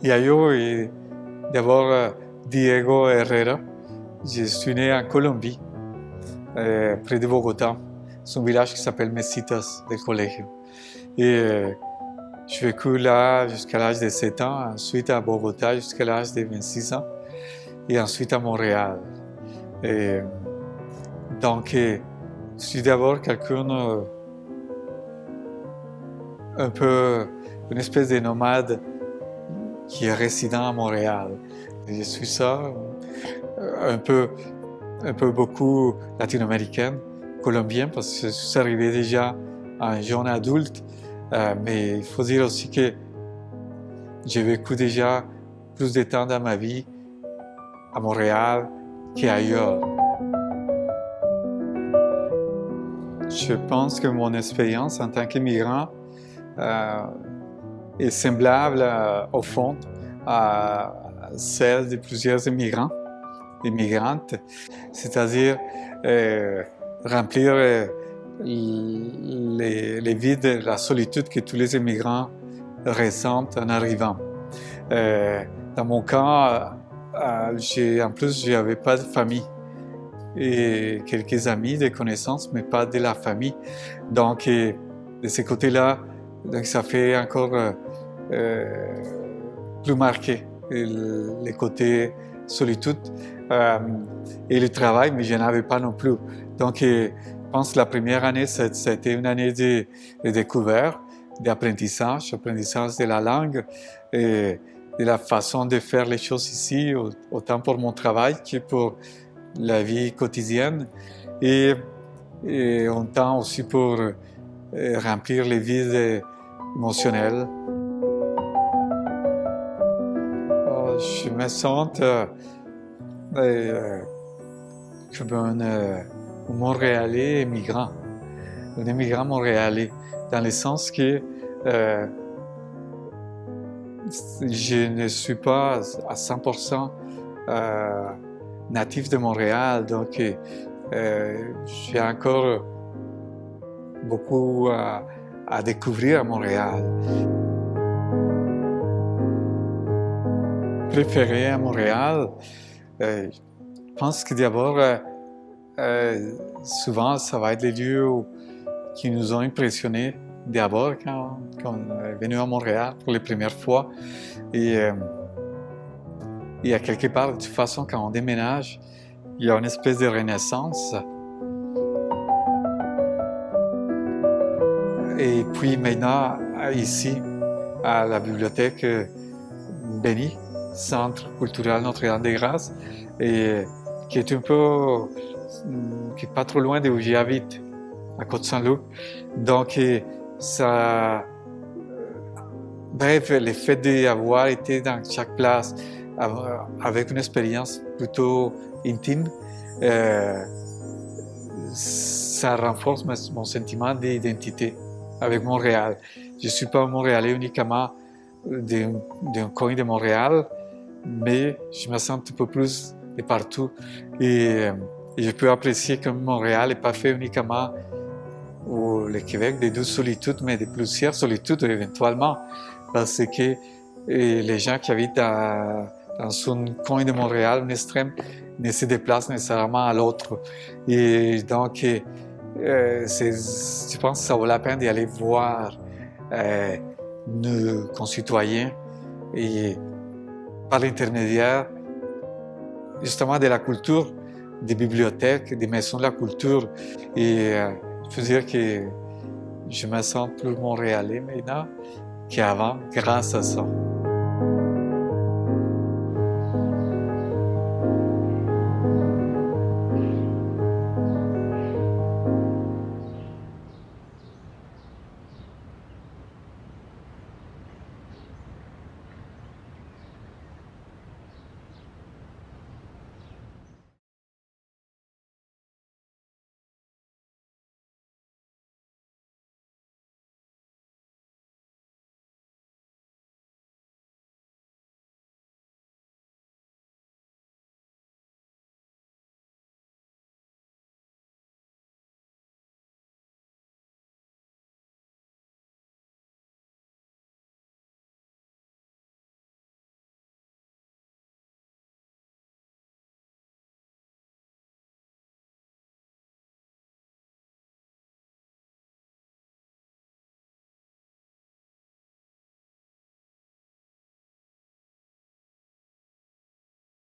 Yayo est d'abord Diego Herrera. Je suis né en Colombie, près de Bogotá. C'est un village qui s'appelle Mesitas del Colegio. Et j'ai vécu là jusqu'à l'âge de 7 ans, ensuite à Bogotá jusqu'à l'âge de 26 ans, et ensuite à Montréal. Et donc, je suis d'abord quelqu'un un peu, une espèce de nomade qui est résident à Montréal. Je suis ça, un peu beaucoup latino-américain, colombien, parce que je suis arrivé déjà à un jeune adulte, mais il faut dire aussi que j'ai vécu déjà plus de temps dans ma vie à Montréal qu'ailleurs. Je pense que mon expérience en tant qu'immigrant est semblable au fond à celle de plusieurs immigrants, immigrantes, c'est-à-dire remplir les vides, la solitude que tous les immigrants ressentent en arrivant. Dans mon cas, en plus, je n'avais pas de famille et quelques amis, des connaissances, mais pas de la famille. Donc, de ce côté-là, ça fait encore plus marqué le côté solitude et le travail, mais je n'avais pas non plus. Donc, je pense que la première année, c'était une année de découverte, d'apprentissage de la langue et de la façon de faire les choses ici, autant pour mon travail que pour la vie quotidienne et autant aussi pour remplir les vides émotionnels. Je me sens comme un Montréalais immigrant, un immigrant montréalais, dans le sens que je ne suis pas à 100% natif de Montréal, donc j'ai encore beaucoup à découvrir à Montréal. Préféré à Montréal, je pense que d'abord, souvent, ça va être les lieux qui nous ont impressionnés d'abord quand on est venu à Montréal pour les premières fois. Et à quelque part, de toute façon, quand on déménage, il y a une espèce de renaissance. Et puis maintenant, ici, à la bibliothèque Béni, Centre culturel Notre-Dame-des-Grâces, et qui est qui est pas trop loin d'où j'habite, à Côte-Saint-Luc. Donc, bref, le fait d'avoir été dans chaque place avec une expérience plutôt intime, ça renforce mon sentiment d'identité avec Montréal. Je ne suis pas un Montréalais uniquement d'un coin de Montréal, mais je me sens un peu plus de partout et je peux apprécier que Montréal n'est pas fait uniquement le Québec des 12 solitudes, mais de plusieurs solitudes éventuellement, parce que les gens qui habitent dans un coin de Montréal, un extrême, ne se déplacent nécessairement à l'autre. Et donc, je pense que ça vaut la peine d'aller voir nos concitoyens et par l'intermédiaire justement de la culture, des bibliothèques, des maisons de la culture. Et je peux dire que je me sens plus montréalais maintenant qu'avant grâce à ça.